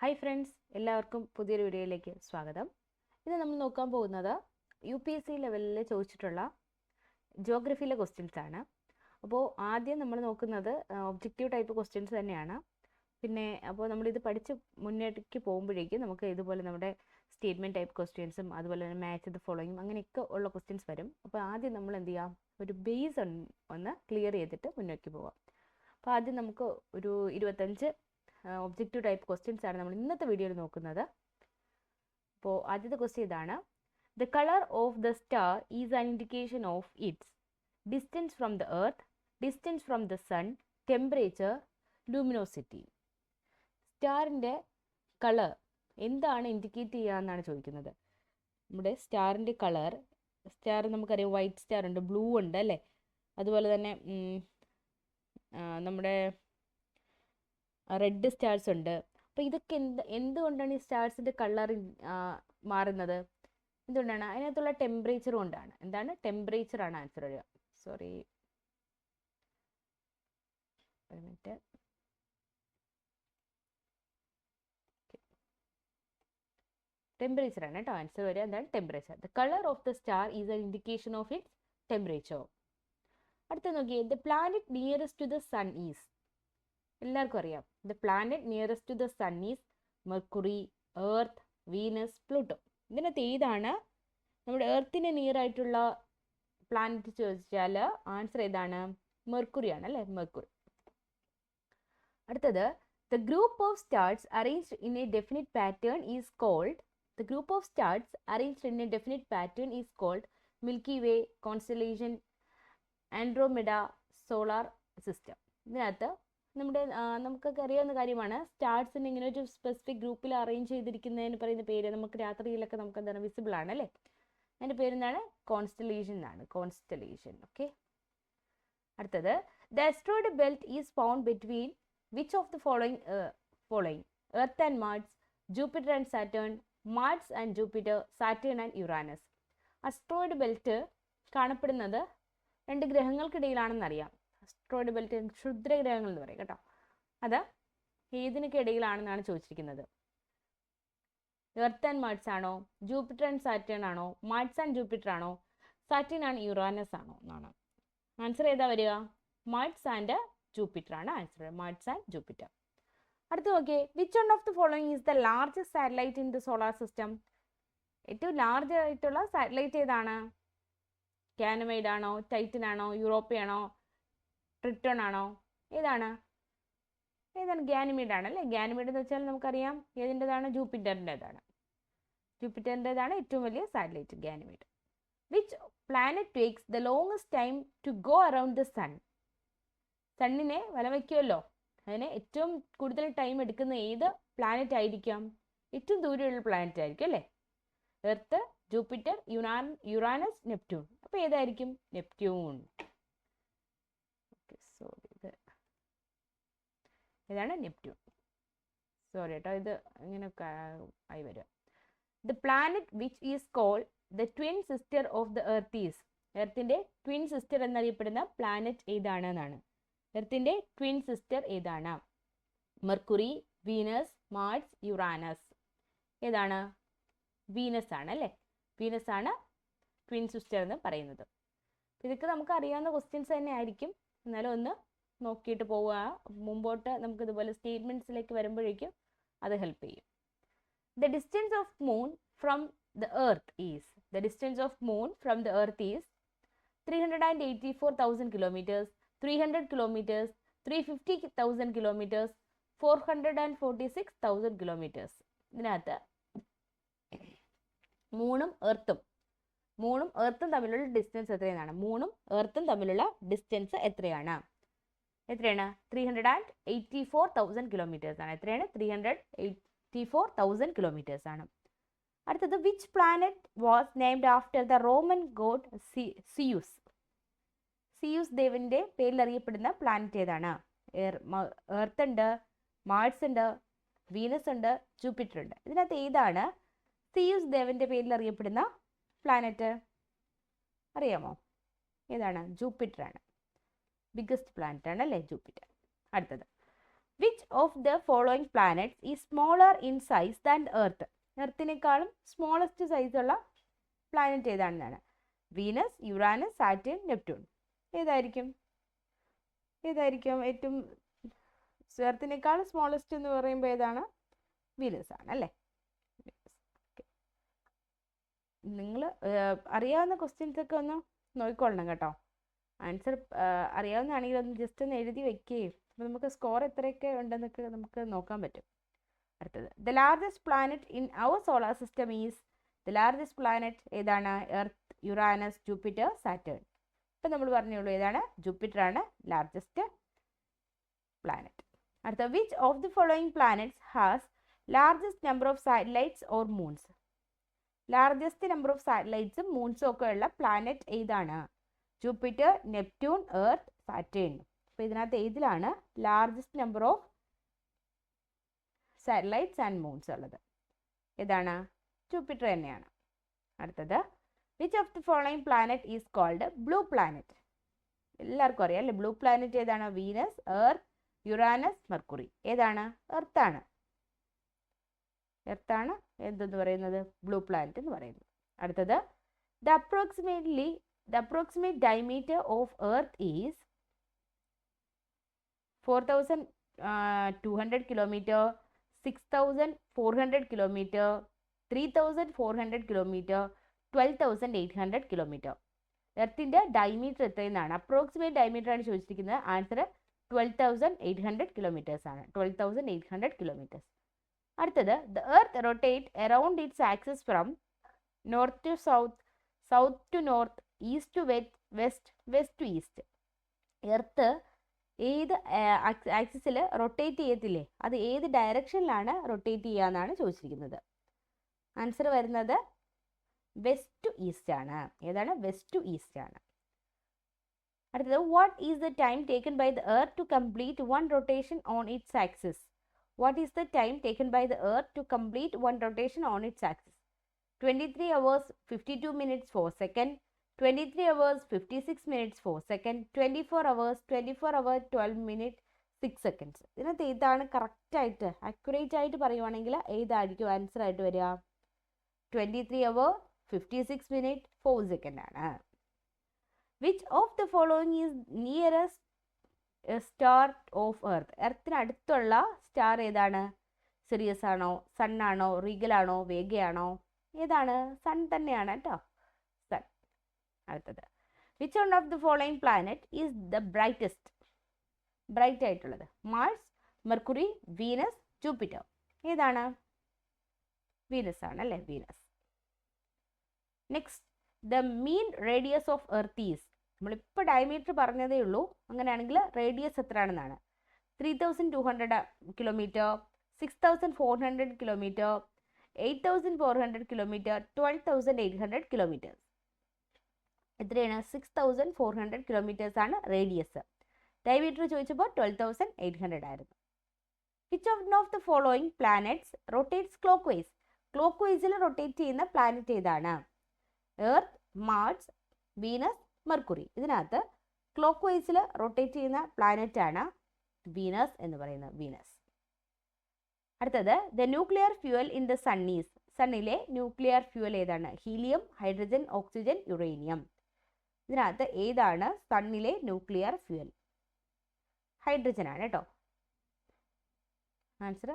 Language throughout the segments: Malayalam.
ഹായ് ഫ്രണ്ട്സ്, എല്ലാവർക്കും പുതിയൊരു വീഡിയോയിലേക്ക് സ്വാഗതം. ഇത് നമ്മൾ നോക്കാൻ പോകുന്നത് UPSC ലെവലിൽ ചോദിച്ചിട്ടുള്ള ജോഗ്രഫിയിലെ ക്വസ്റ്റ്യൻസ് ആണ്. അപ്പോൾ ആദ്യം നമ്മൾ നോക്കുന്നത് ഒബ്ജക്റ്റീവ് ടൈപ്പ് ക്വസ്റ്റ്യൻസ് തന്നെയാണ്. പിന്നെ അപ്പോൾ നമ്മളിത് പഠിച്ച് മുന്നേക്ക് പോകുമ്പോഴേക്കും നമുക്ക് ഇതുപോലെ നമ്മുടെ സ്റ്റേറ്റ്മെൻറ്റ് ടൈപ്പ് ക്വസ്റ്റ്യൻസും അതുപോലെ തന്നെ മാച്ച് ദ ഫോളോയിങ് അങ്ങനെയൊക്കെ ഉള്ള ക്വസ്റ്റ്യൻസ് വരും. അപ്പോൾ ആദ്യം നമ്മൾ എന്ത് ചെയ്യാം, ഒരു ബേസ് ഒന്ന് ക്ലിയർ ചെയ്തിട്ട് മുന്നോട്ട് പോവാം. അപ്പോൾ ആദ്യം നമുക്ക് ഒരു 25 ഒബ്ജക്റ്റീവ് ടൈപ്പ് ക്വസ്റ്റ്യൻസ് ആണ് നമ്മൾ ഇന്നത്തെ വീഡിയോയിൽ നോക്കുന്നത്. അപ്പോൾ ആദ്യത്തെ ക്വസ്റ്റ്യൻ ഇതാണ്: the colour of the star is an indication of its distance from the earth, distance from the sun, temperature, luminosity. സ്റ്റാറിൻ്റെ കളർ എന്താണ് ഇൻഡിക്കേറ്റ് ചെയ്യുക എന്നാണ് ചോദിക്കുന്നത്. നമ്മുടെ സ്റ്റാറിൻ്റെ കളർ, സ്റ്റാർ നമുക്കറിയാം, വൈറ്റ് സ്റ്റാർ ഉണ്ട്, ബ്ലൂ ഉണ്ട് അല്ലേ, അതുപോലെ തന്നെ നമ്മുടെ റെഡ് സ്റ്റാർസ് ഉണ്ട്. അപ്പോൾ ഇതൊക്കെ എന്തുകൊണ്ടാണ് ഈ സ്റ്റാർസിൻ്റെ കളർ മാറുന്നത്? എന്തുകൊണ്ടാണ്? അതിനകത്തുള്ള ടെമ്പറേച്ചർ കൊണ്ടാണ്. എന്താണ്? ടെമ്പറേച്ചറാണ് ആൻസർ വരിക. സോറി, ഒരു മിനിറ്റ്. ടെമ്പറേച്ചറാണ് കേട്ടോ ആൻസർ വരിക. എന്താണ്? Temperature. The colour of the star is an indication of its temperature. അടുത്ത നോക്കിയേ, the planet nearest to the sun is. എല്ലാവർക്കും അറിയാം, the planet nearest to the sun is Mercury, Earth, Venus, Pluto. ഇതിനകത്ത് ഏതാണ് നമ്മുടെ എർത്തിന് നിയർ ആയിട്ടുള്ള പ്ലാനറ്റ് ചോദിച്ചാൽ ആൻസർ ഏതാണ്? മെർക്കുറി ആണ് അല്ലേ, മെർക്കുറി. അടുത്തത്, the group of stars arranged in a definite pattern is called. The group of stars arranged in a definite pattern is called milky way, constellation, Andromeda, solar system. ഇതിനകത്ത് നമുക്കൊക്കെ അറിയാവുന്ന കാര്യമാണ്, സ്റ്റാർസിന് ഇങ്ങനെ ഒരു സ്പെസിഫിക് ഗ്രൂപ്പിൽ അറേഞ്ച് ചെയ്തിരിക്കുന്നതിന് പറയുന്ന പേര് നമുക്ക് രാത്രിയിലൊക്കെ നമുക്ക് എന്താണ് വിസിബിൾ ആണ് അല്ലേ. അതിൻ്റെ പേരെന്താണ്? കോൺസ്റ്റലേഷൻ എന്നാണ്. കോൺസ്റ്റലേഷൻ. ഓക്കെ. അടുത്തത്, the asteroid belt is found between which of the following earth and Mars, Jupiter and Saturn, Mars and Jupiter, Saturn and Uranus. Asteroid belt കാണപ്പെടുന്നത് 2 ഗ്രഹങ്ങൾക്കിടയിലാണെന്നറിയാം. അസ്ട്രോയിഡ് ബെൽറ്റ് ക്ഷുദ്രഗ്രഹങ്ങൾ എന്ന് പറയും കേട്ടോ. അത് ഏതിനൊക്കെ ഇടയിലാണെന്നാണ് ചോദിച്ചിരിക്കുന്നത്. എർത്ത് ആൻഡ് മാർസ് ആണോ, ജൂപ്പിറ്റർ ആൻഡ് സാറ്റേൺ ആണോ, മാർസ് ആൻഡ് ജൂപ്പിറ്റർ ആണോ, സാറ്റേൺ ആൻഡ് യുറാനസ് ആണോ എന്നാണ് ആൻസർ. ഏതാ വരിക? മാർസ് ആൻഡ് ജൂപ്പിറ്റർ ആണ് ആൻസർ. Mars and Jupiter. അടുത്ത് നോക്കിയേ, which one of the following is the largest satellite in the solar system. ഏറ്റവും ലാർജ് ആയിട്ടുള്ള സാറ്റലൈറ്റ് ഏതാണ്? ഗാനമൈഡ് ആണോ, ടൈറ്റൻ ആണോ, യൂറോപ്പ ആണോ, ട്രിറ്റൺ ആണോ? ഏതാണ്? ഗാനിമീഡ് ആണ് അല്ലേ. ഗാനിമീഡ് എന്ന് വെച്ചാൽ നമുക്കറിയാം ഏതിൻ്റെതാണ്? ജൂപ്പിറ്ററിൻ്റെതാണ്. ജൂപ്പിറ്ററിൻ്റെതാണ് ഏറ്റവും വലിയ satellite, Ganymede. Which planet takes the longest time to go around the sun. സണ്ണിനെ വലവയ്ക്കുമല്ലോ, അതിന് ഏറ്റവും കൂടുതൽ ടൈം എടുക്കുന്ന ഏത് പ്ലാനറ്റ് ആയിരിക്കാം? ഏറ്റവും ദൂരെയുള്ള പ്ലാനറ്റ് ആയിരിക്കും അല്ലേ. Earth, Jupiter, Uranus, Neptune. അപ്പോൾ ഏതായിരിക്കും? നെപ്റ്റ്യൂൺ. ഇതാണ് നെപ്റ്റ്യൂൺ. സോറി കേട്ടോ, ഇത് ഇങ്ങനെയൊക്കെ ആയി വരിക. The planet which is called the twin sister of the earth is. എർത്തിൻ്റെ ട്വിൻ സിസ്റ്റർ എന്നറിയപ്പെടുന്ന പ്ലാനറ്റ് ഏതാണ് എന്നാണ്. എർത്തിൻ്റെ ട്വിൻ സിസ്റ്റർ ഏതാണ്? Mercury, Venus, Mars, Uranus. ഏതാണ്? വീനസ് ആണ് അല്ലേ. വീനസ് ആണ് ട്വിൻ സിസ്റ്റർ എന്ന് പറയുന്നത്. ഇതൊക്കെ നമുക്ക് അറിയാവുന്ന ക്വസ്റ്റ്യൻസ് തന്നെ ആയിരിക്കും, എന്നാലും ഒന്ന് നോക്കിയിട്ട് പോവുക. മുമ്പോട്ട് നമുക്ക് ഇതുപോലെ സ്റ്റേറ്റ്മെൻറ്റ്സിലേക്ക് വരുമ്പോഴേക്കും അത് ഹെൽപ്പ് ചെയ്യും. The distance of moon from the earth is. The distance of moon from the earth is 384,000 kilometres, 300 kilometres, 350,000 kilometres, 446,000 kilometres. ഇതിനകത്ത് മൂണും എർത്തും തമ്മിലുള്ള ഡിസ്റ്റൻസ് എത്രയാണ്? മൂണും എർത്തും തമ്മിലുള്ള ഡിസ്റ്റൻസ് എത്രയാണ്? 384,000 കിലോമീറ്റേഴ്സ് ആണ്. എത്രയാണ്? 384,000 കിലോമീറ്റേഴ്സ് ആണ്. അടുത്തത്, which planet was named after the Roman God Zeus. Zeus ദേവന്റെ പേരിൽ അറിയപ്പെടുന്ന പ്ലാനറ്റ് ഏതാണ്? എർത്ത് ഉണ്ട്, മാർസ് ഉണ്ട്, വീനസ് ഉണ്ട്, ജൂപ്പിറ്റർ ഉണ്ട്. ഇതിനകത്ത് ഏതാണ് സിയൂസ് ദേവന്റെ പേരിൽ അറിയപ്പെടുന്ന പ്ലാനറ്റ്? അറിയാമോ? ഏതാണ്? ജൂപ്പിറ്റർ ആണ്. ബിഗ്ഗസ്റ്റ് പ്ലാനറ്റ് ആണ് അല്ലേ, ജൂപ്പിറ്റർ. അടുത്തത്, which of the following planets is smaller in size than earth? എർത്തിനേക്കാളും സ്മോളസ്റ്റ് സൈസുള്ള പ്ലാനറ്റ് ഏതാണെന്നാണ്. Venus, Uranus, Saturn, Neptune. ഏതായിരിക്കും ഏറ്റവും എർത്തിനേക്കാൾ സ്മോളസ്റ്റ് എന്ന് പറയുമ്പോൾ ഏതാണ്? വീനസ് ആണ് അല്ലേ. നിങ്ങൾ അറിയാവുന്ന ക്വസ്റ്റ്യൻസ് ഒക്കെ ഒന്ന് നോക്കിക്കൊള്ളണം കേട്ടോ. ആൻസർ അറിയാവുന്നതാണെങ്കിൽ ഒന്ന് ജസ്റ്റ് ഒന്ന് എഴുതി വെക്കുകയും അപ്പോൾ നമുക്ക് സ്കോർ എത്രയൊക്കെ ഉണ്ടെന്നൊക്കെ നമുക്ക് നോക്കാൻ പറ്റും. അടുത്തത്, the largest planet in our solar system is. The largest planet ഏതാണ്? Earth, Uranus, Jupiter, Saturn. ഇപ്പം നമ്മൾ പറഞ്ഞുള്ളൂ ഏതാണ്? ജൂപ്പിറ്റർ ആണ് ലാർജസ്റ്റ് പ്ലാനറ്റ്. അടുത്ത, which of the following planets has largest number of satellites or moons? Largest number of സാറ്റലൈറ്റ്സും മൂൺസും ഒക്കെ ഉള്ള പ്ലാനറ്റ് ഏതാണ്? Jupiter, Neptune, earth, Saturn. അപ്പോൾ ഇതിനകത്ത് ഏതിലാണ് largest number of satellites and moons ഉള്ളത്? ഏതാണ്? ജൂപ്പിറ്റർ തന്നെയാണ്. അടുത്തത്, which of the following planet is called blue planet? എല്ലാവർക്കും അറിയാം അല്ലേ, ബ്ലൂ പ്ലാനറ്റ് ഏതാണ്? Venus, Earth, Uranus, Mercury. ഏതാണ്? എർത്താണ്. എർത്താണ് എന്തെന്ന് പറയുന്നത്? ബ്ലൂ പ്ലാനറ്റ് എന്ന് പറയുന്നത്. അടുത്തത്, the approximate diameter of earth is 4,200 kilometre, 6,400 kilometre, 3,400 kilometre, 12,800 kilometre. എർത്തിൻ്റെ ഡയമീറ്റർ എത്രയെന്നാണ്? അപ്രോക്സിമേറ്റ് ഡയമീറ്റർ ആണ് ചോദിച്ചിരിക്കുന്നത്. ആൻസർ 12,800 കിലോമീറ്റേഴ്സ് ആണ്. 12,800 കിലോമീറ്റേഴ്സ്. അടുത്തത്, the earth rotate around its axis from north to south, south to north, east to west, west to east. Earth ഏത് ആക്സിസിൽ റൊട്ടേറ്റ് ചെയ്യത്തില്ലേ, അത് ഏത് ഡയറക്ഷനിലാണ് റൊട്ടേറ്റ് ചെയ്യുക എന്നാണ് ചോദിച്ചിരിക്കുന്നത്. ആൻസർ വരുന്നത് വെസ്റ്റ് ടു ഈസ്റ്റ് ആണ്. ഏതാണ്? വെസ്റ്റ് ടു ഈസ്റ്റ് ആണ്. അടുത്തത്, what is the time taken by the Earth to complete one rotation on its axis? What is the time taken by the earth to complete one rotation on its axis? 23 hours 52 minutes 4 seconds, 23 hours 56 minutes 4 seconds, 24 hours 12 minutes 6 seconds. ഇതിനകത്ത് ഏതാണ് കറക്റ്റായിട്ട് ആക്യുറേറ്റ് ആയിട്ട് പറയുവാണെങ്കിൽ ഏതായിരിക്കും ആൻസർ ആയിട്ട് വരിക? 23 hours 56 minutes 4 seconds ആണ്. Which of the following is nearest star of earth? എർത്തിന് അടുത്തുള്ള സ്റ്റാർ ഏതാണ്? സിറിയസ് ആണോ, സൺ ആണോ, റീഗൽ ആണോ, വേഗയാണോ? ഏതാണ്? സൺ തന്നെയാണ് കേട്ടോ, സൺ. അടുത്തത്, which one of the following planet is the brightest? Bright ആയിട്ടുള്ളത് മാർസ്, മെർക്കുറി, വീനസ്, ജൂപ്പിറ്റർ. ഏതാണ്? വീനസ് ആണ് അല്ലേ, Venus. Next, the mean radius of earth is. നമ്മളിപ്പോൾ ഡയമീറ്റർ പറഞ്ഞതേ ഉള്ളൂ. അങ്ങനെയാണെങ്കിൽ റേഡിയസ് എത്രയാണെന്നാണ്. 3,200 കിലോമീറ്റർ, 6,400 കിലോമീറ്റർ, 8,400 കിലോമീറ്റർ, 12,800 കിലോമീറ്റേഴ്സ്. എത്രയാണ്? 6,400 കിലോമീറ്റേഴ്സ് ആണ് റേഡിയസ്. ഡയമീറ്റർ ചോദിച്ചപ്പോൾ 12,800 ആയിരുന്നു. Which of the following planets rotates clockwise? ക്ലോക്ക് വൈസിൽ റൊട്ടേറ്റ് ചെയ്യുന്ന പ്ലാനറ്റ് ഏതാണ്? Earth, Mars, Venus, Mercury. ഇതിനകത്ത് ക്ലോക്ക് വൈസിൽ റൊട്ടേറ്റ് ചെയ്യുന്ന പ്ലാനറ്റ് ആണ് വീനസ് എന്ന് പറയുന്നത്, വീനസ്. അടുത്തത്, the nuclear fuel in the sun is. സണ്ണിലെ ന്യൂക്ലിയർ ഫ്യൂവൽ ഏതാണ്? Helium, hydrogen, oxygen, uranium. ഇതിനകത്ത് ഏതാണ് സണ്ണിലെ ന്യൂക്ലിയർ ഫ്യൂവൽ? ഹൈഡ്രജൻ ആണ് കേട്ടോ. ആൻസർ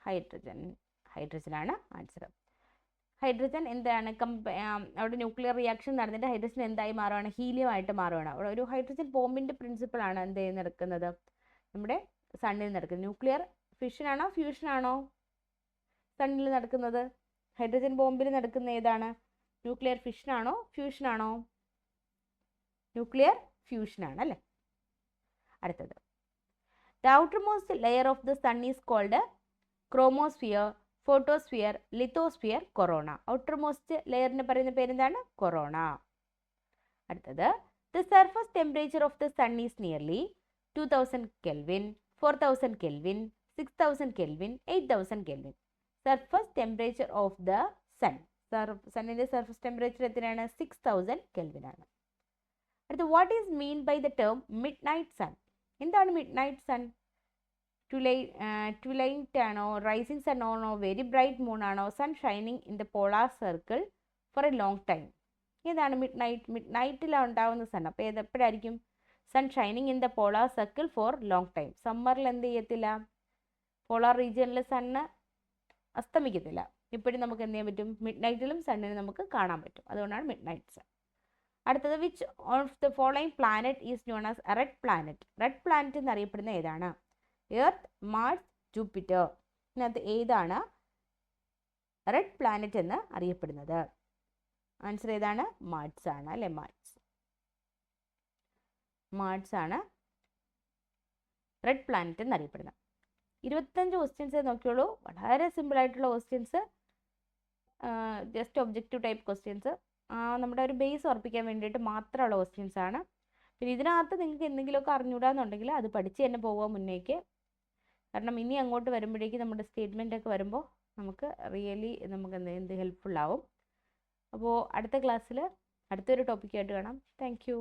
ഹൈഡ്രജൻ ആണ് ആൻസർ. ഹൈഡ്രജൻ എന്താണ്? അവിടെ ന്യൂക്ലിയർ റിയാക്ഷൻ നടന്നിട്ട് ഹൈഡ്രജൻ എന്തായി മാറുകയാണ്? ഹീലിയം ആയിട്ട് മാറുകയാണ്. അവിടെ ഒരു ഹൈഡ്രജൻ ബോംബിൻ്റെ പ്രിൻസിപ്പിളാണ് എന്ത് നടക്കുന്നത്? നമ്മുടെ സണ്ണിൽ നടക്കുന്നത്. ന്യൂക്ലിയർ ഫിഷനാണോ ഫ്യൂഷനാണോ സണ്ണിൽ നടക്കുന്നത്? ഹൈഡ്രജൻ ബോംബിൽ നടക്കുന്ന ഏതാണ്? ന്യൂക്ലിയർ ഫിഷനാണോ ഫ്യൂഷനാണോ? ന്യൂക്ലിയർ ഫ്യൂഷനാണ് അല്ലേ. അടുത്തത്, the outermost layer of the sun is called chromosphere, photosphere, lithosphere, corona. Outermost ലെയറിന് പറയുന്ന പേരെന്താണ്? കൊറോണ. അടുത്തത്, the surface temperature of the sun is nearly 2000 kelvin, 4000 kelvin, 6000 kelvin, 8000 kelvin. Surface temperature of the sun. സണ്ണിൻ്റെ സർഫസ് ടെമ്പറേച്ചർ എത്രയാണ്? 6000 കെൽവിൻ ആണ്. അടുത്ത what is mean by the term midnight sun? എന്താണ് മിഡ് നൈറ്റ് സൺ? ട്വിലൈറ്റ് ആണോ, റൈസിങ് സൺ ആണോ, വെരി ബ്രൈറ്റ് മൂൺ ആണോ, sun shining in the polar circle for a long time? ഏതാണ് മിഡ് നൈറ്റ്? മിഡ് നൈറ്റിലാണ് ഉണ്ടാവുന്ന സൺ. അപ്പോൾ എപ്പോഴായിരിക്കും? Sun shining in the polar circle for long time. സമ്മറിൽ എന്ത് ചെയ്യത്തില്ല? പോളാർ റീജിയനിൽ സണ്ണ് അസ്തമിക്കത്തില്ല. ഇപ്പോഴും നമുക്ക് എന്ത് ചെയ്യാൻ പറ്റും? മിഡ് നൈറ്റിലും സണ്ണിനെ നമുക്ക് കാണാൻ പറ്റും. അതുകൊണ്ടാണ് മിഡ് നൈറ്റ് സൺ. അടുത്തത് which of the following planet is known as red planet? Red planet എന്നറിയപ്പെടുന്ന ഏതാണ്? Earth, Mars, Jupiter. ഇതിനകത്ത് ഏതാണ് റെഡ് പ്ലാനറ്റ് എന്ന് അറിയപ്പെടുന്നത്? ആൻസർ ഏതാണ്? മാർസ് ആണ് അല്ലേ? മാർസ് ആണ് റെഡ് പ്ലാനറ്റ് എന്നറിയപ്പെടുന്നത്. 25 ക്വസ്റ്റ്യൻസ് നോക്കിയോളൂ. വളരെ സിമ്പിൾ ആയിട്ടുള്ള questions, just objective type questions, നമ്മുടെ ഒരു ബേസ് ഉറപ്പിക്കാൻ വേണ്ടിയിട്ട് മാത്രമുള്ള ക്വസ്റ്റ്യൻസ് ആണ്. പിന്നെ ഇതിനകത്ത് നിങ്ങൾക്ക് എന്തെങ്കിലുമൊക്കെ അറിഞ്ഞൂടാന്നുണ്ടെങ്കിൽ അത് പഠിച്ച് തന്നെ പോവുക മുന്നേക്ക്. കാരണം ഇനി അങ്ങോട്ട് വരുമ്പോഴേക്ക് നമ്മുടെ സ്റ്റേറ്റ്മെൻ്റ് ഒക്കെ വരുമ്പോൾ നമുക്ക് റിയലി നമുക്ക് എന്ത് ഹെൽപ്ഫുൾ ആവും. അപ്പോൾ അടുത്ത ക്ലാസ്സിൽ അടുത്തൊരു ടോപ്പിക്കായിട്ട് കാണാം. Thank you.